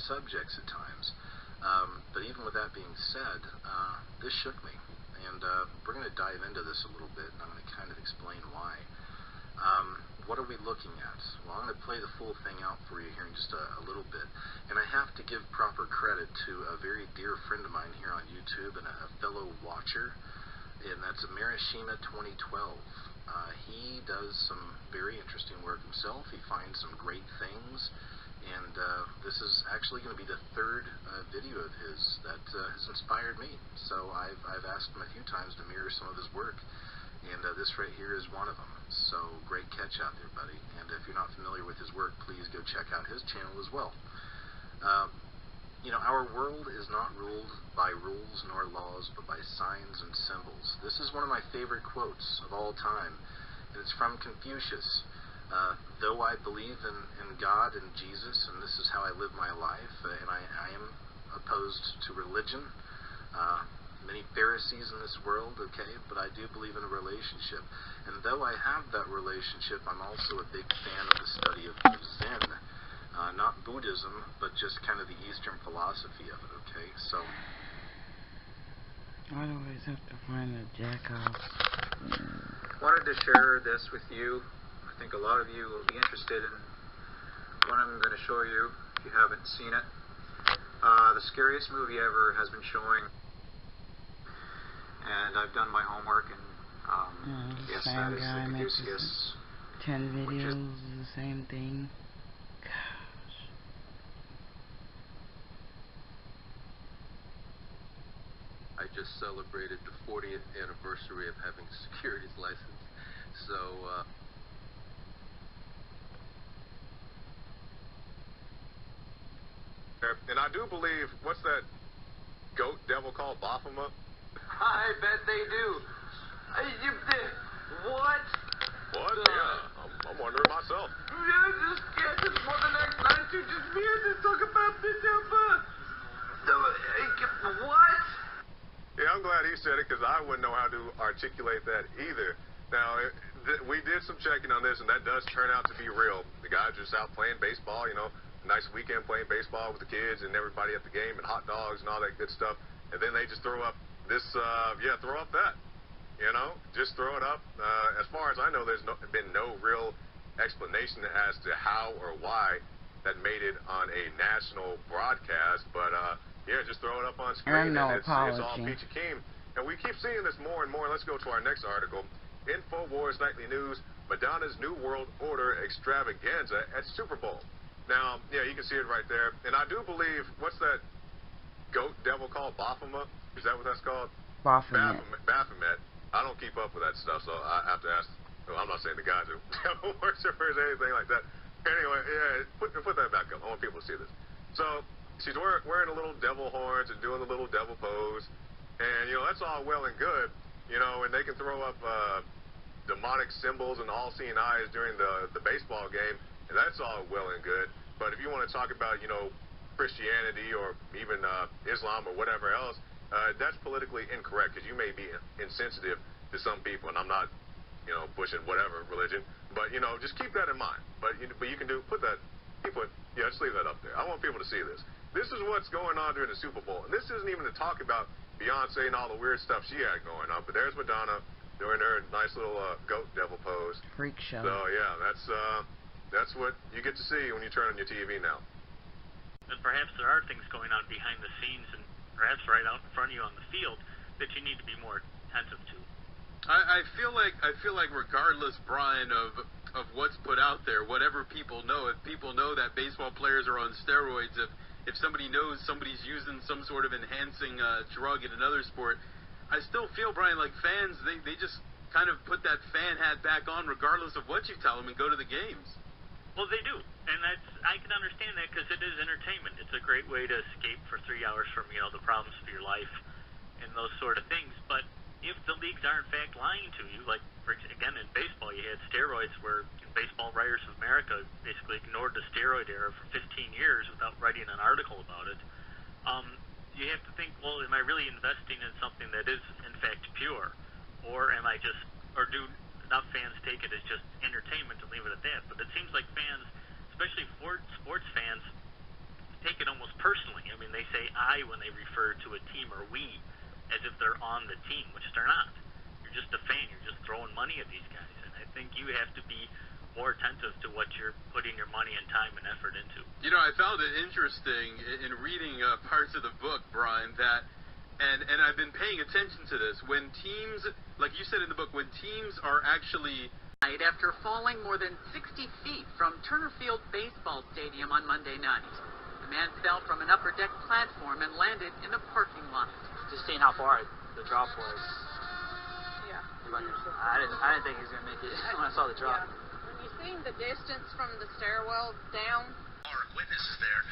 subjects at times. But even with that being said, this shook me. And we're going to dive into this a little bit, and I'm going to kind of explain why. What are we looking at? Well, I'm going to play the full thing out for you here in just a little bit. And I have to give proper credit to a very dear friend of mine here on YouTube and a fellow watcher, and that's Marishima2012. He does some very interesting work himself. He finds some great things, and this is actually going to be the third video of his that has inspired me. So I've asked him a few times to mirror some of his work, and this right here is one of them. So great catch out there, buddy. And if you're not familiar with his work, please go check out his channel as well. You know, our world is not ruled by rules nor laws, but by signs and symbols. This is one of my favorite quotes of all time, and it's from Confucius. Though I believe in God and Jesus, and this is how I live my life, and I am opposed to religion, many Pharisees in this world, okay, but I do believe in a relationship. And though I have that relationship, I'm also a big fan of the study of Zen. Not Buddhism, but just kind of the Eastern philosophy of it, okay? So I always have to find a jack off. Wanted to share this with you. I think a lot of you will be interested in what I'm going to show you if you haven't seen it. The scariest movie ever has been showing, and I've done my homework, and yes, that is the Caduceus. 10 videos, the same thing. I just celebrated the 40th anniversary of having a securities license, so and I do believe, what's that goat devil called, Baphomet? I bet they do. What? What? Yeah, I'm wondering myself. Just for the next night to just be able to talk about this what? Yeah, I'm glad he said it, because I wouldn't know how to articulate that either. Now, we did some checking on this, and that does turn out to be real. The guys are just out playing baseball, you know, a nice weekend playing baseball with the kids and everybody at the game, and hot dogs and all that good stuff. And then they just throw up this, throw up that. You know, just throw it up. As far as I know, there's been no real explanation as to how or why that made it on a national broadcast. But, yeah, just throw it up on screen, and it's all peachy keen. And we keep seeing this more and more. Let's go to our next article. InfoWars Nightly News, Madonna's New World Order extravaganza at Super Bowl. Now, yeah, you can see it right there. And I do believe, what's that goat devil called, Baphomet? Is that what that's called? Baphomet. Baphomet. I don't keep up with that stuff, so I have to ask. Well, I'm not saying the guys who worshippers or anything like that. Anyway, yeah, put that back up. I want people to see this. So she's wearing a little devil horns and doing the little devil pose, and you know that's all well and good, you know, and they can throw up demonic symbols and all-seeing eyes during the baseball game, and that's all well and good. But if you want to talk about, you know, Christianity or even Islam or whatever else, that's politically incorrect, because you may be insensitive to some people, and I'm not, you know, pushing whatever religion, but you know, just keep that in mind. But you can just leave that up there. I want people to see this. This is what's going on during the Super Bowl, and this isn't even to talk about Beyonce and all the weird stuff she had going on. But there's Madonna doing her nice little goat devil pose. Freak show. So yeah, that's what you get to see when you turn on your TV now. And perhaps there are things going on behind the scenes, and perhaps right out in front of you on the field, that you need to be more attentive to. I feel like regardless, Brian, of what's put out there, whatever people know, if people know that baseball players are on steroids, if somebody knows somebody's using some sort of enhancing drug in another sport, I still feel, Brian, like fans, they just kind of put that fan hat back on regardless of what you tell them and go to the games. Well, they do, and I can understand that, because it is entertainment. It's a great way to escape for 3 hours from, you know, the problems of your life and those sort of things. But if the leagues are in fact lying to you, like again in baseball, you had steroids where Baseball Writers of America basically ignored the steroid era for 15 years without writing an article about it. You have to think, well, am I really investing in something that is in fact pure, or am I just, or do enough fans take it as just entertainment and leave it at that? But it seems like fans, especially sports fans, take it almost I when they refer to a team, or we, as if they're on the team, which they're not. You're just a fan. You're just throwing money at these guys. And I think you have to be more attentive to what you're putting your money and time and effort into. You know, I found it interesting in reading parts of the book, Brian, that, and I've been paying attention to this, when teams, like you said in the book, when teams are actually... After falling more than 60 feet from Turner Field Baseball Stadium on Monday night. The man fell from an upper deck platform and landed in a parking lot. Just seeing how far the drop was. Yeah. I didn't think he was going to make it when I saw the drop. Yeah. When you see the distance from the stairwell down. Witnesses there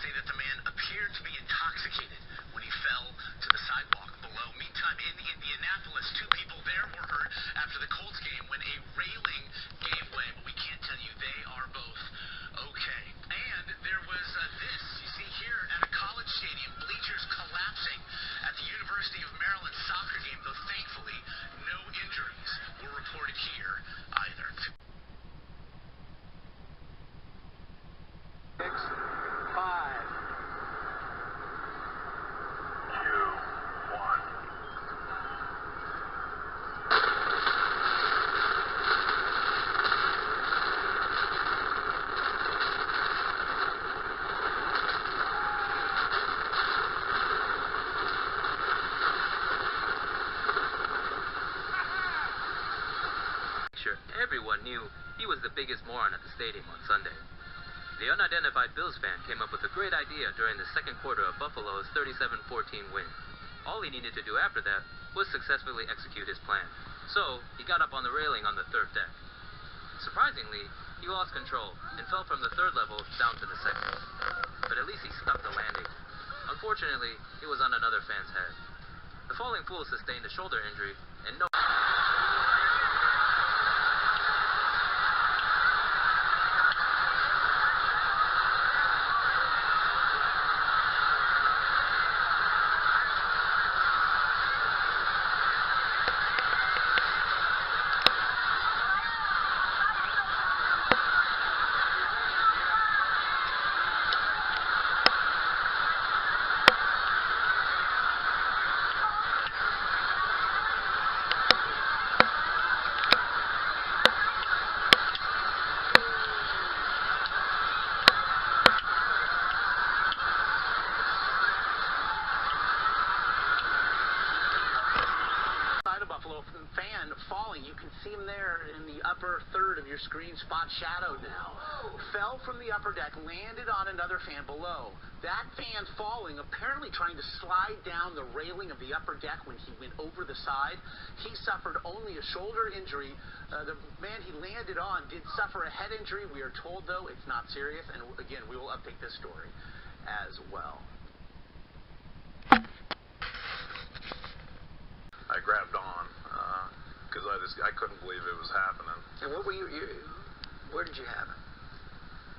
say that the man appeared to be intoxicated when he fell to the sidewalk below. Meantime, in Indianapolis, 2 people there were hurt after the Colts game when a railing gave way, but we can't tell you they are both okay. And there was this, you see here at a college stadium, bleachers collapsing at the University of Maryland soccer game, though thankfully no injuries were reported here either. 6, 5. 2, 1. Sure, everyone knew he was the biggest moron at the stadium on Sunday. The unidentified Bills fan came up with a great idea during the second quarter of Buffalo's 37-14 win. All he needed to do after that was successfully execute his plan. So, he got up on the railing on the 3rd deck. Surprisingly, he lost control and fell from the 3rd level down to the 2nd. But at least he stuck the landing. Unfortunately, it was on another fan's head. The falling fool sustained a shoulder injury and no... Fan falling. You can see him there in the upper third of your screen, spot shadowed now. Fell from the upper deck, landed on another fan below. That fan falling, apparently trying to slide down the railing of the upper deck when he went over the side. He suffered only a shoulder injury. The man he landed on did suffer a head injury. We are told, though, it's not serious. And again, we will update this story as well. I grabbed on because I couldn't believe it was happening. And what were you where did you have him?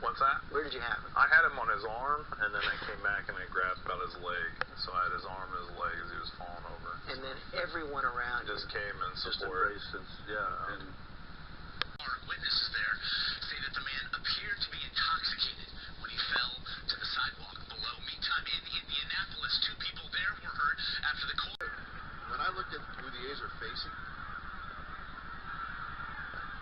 What's that? Where did you have him? I had him on his arm, and then I came back and I grabbed about his leg. So I had his arm and his leg as he was falling over. And then everyone around just came and supported. And witnesses there say that the man appeared to be intoxicated when he fell to the sidewalk below. Meantime, in Indianapolis, 2 people there were hurt after the Colts. When I look at who the A's are facing,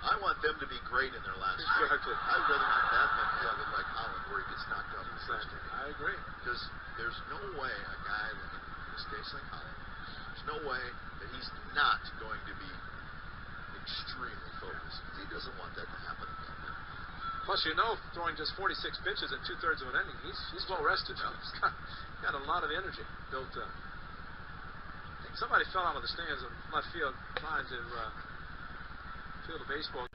I want them to be great in their last game. Exactly. I'd rather not that than have it like Holland where he gets knocked out in the first game. I agree. Because there's no way a guy like, in this case like Holland, there's no way that he's not going to be extremely focused. He doesn't want that to happen again. Plus, throwing just 46 pitches in 2/3 of an inning, he's well rested. He's got a lot of energy built up. I think somebody fell out of the stands in left field trying to field a baseball.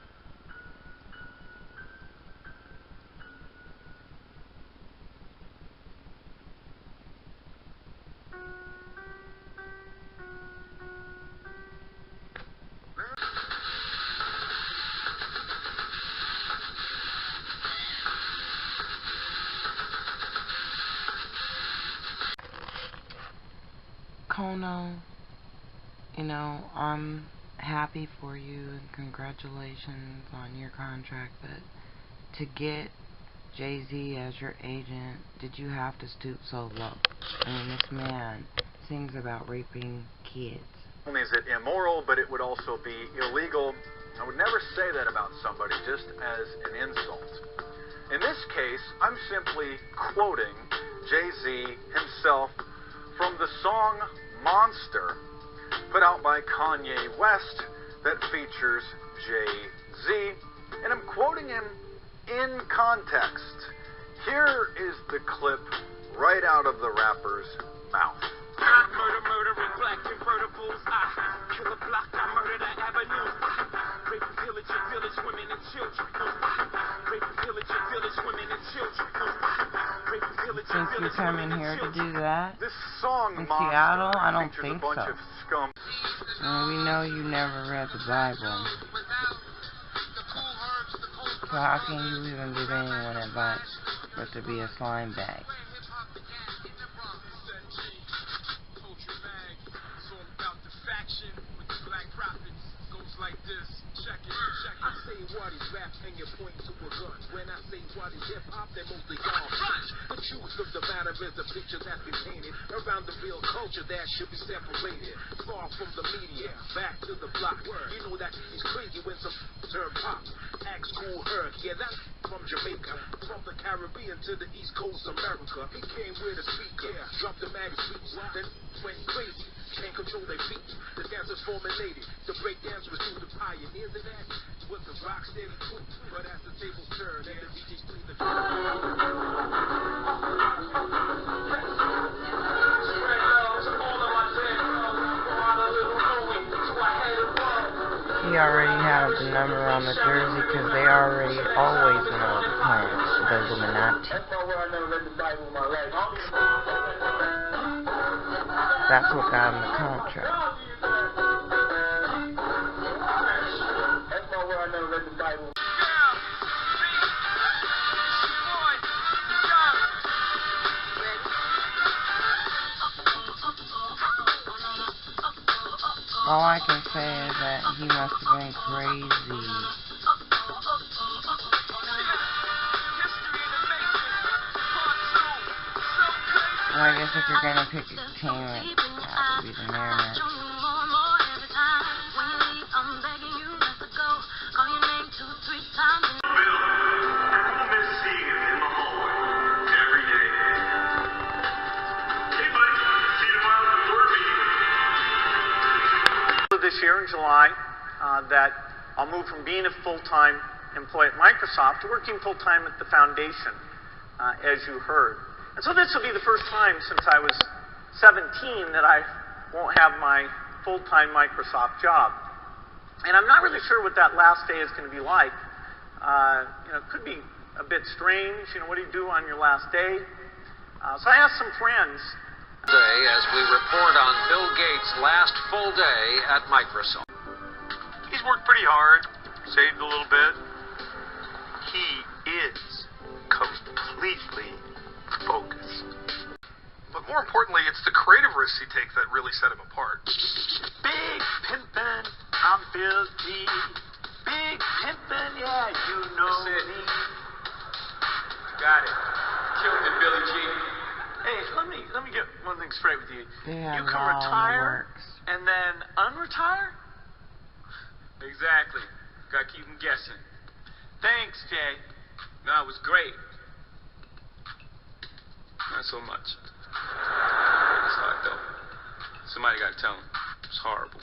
Cano, I'm happy for you and congratulations on your contract, but to get Jay-Z as your agent, did you have to stoop so low? I mean, this man sings about raping kids. Not only is it immoral, but it would also be illegal. I would never say that about somebody just as an insult. In this case, I'm simply quoting Jay-Z himself from the song Monster, put out by Kanye West, that features Jay-Z, and I'm quoting him in context. Here is the clip right out of the rapper's mouth. Murder, murdering black convertibles. I kill a block, I murder the avenue. Rape and pillage your village, women and children. Rape and pillage your village, women and children. Rape and pillage your Think village, you're coming women here and to children. do that? This song, In Monster, Seattle? I don't features think a bunch so. of scum. We know you never read the Bible. So how can you even give anyone advice but to be a slime bag? Like this, check it. I say what is rap and you point to a gun. When I say what is hip hop, then mostly y'all punch. The truth of the matter is a picture that's been painted around the real culture that should be separated. Far from the media, back to the block. You know that he's crazy when some turn pop. Axe Cool Herc, yeah, that's from Jamaica. From the Caribbean to the East Coast America. He came with a speaker, dropped the mag speech, then went crazy. Can't control their feet. The dancers formulated. The breakdance was due to pioneers of that. Was the rock steady cool? But as the tables turn and the DJs play the He already had the number on the jersey because they already always know the plan, the Illuminati. That's what got him the contract. All I can say is that he must have been crazy. Well, I guess if you're gonna pick a team, it has to be the Mariners. This year in July, that I'll move from being a full-time employee at Microsoft to working full-time at the foundation, as you heard. And so this will be the first time since I was 17 that I won't have my full-time Microsoft job. And I'm not really sure what that last day is going to be like. It could be a bit strange. What do you do on your last day? So I asked some friends. Day as we report on Bill Gates' last full day at Microsoft. He's worked pretty hard, saved a little bit. He is completely focused. But more importantly, it's the creative risks he takes that really set him apart. Big pimpin', I'm Bill G. Big pimpin', yeah, you know me. Got it. Killed it, Billy G. Hey, let me get one thing straight with you. You can retire and then unretire? Exactly. Gotta keep them guessing. Thanks, Jay. No, it was great. Not so much. It's hard though. Somebody gotta tell him. It's horrible.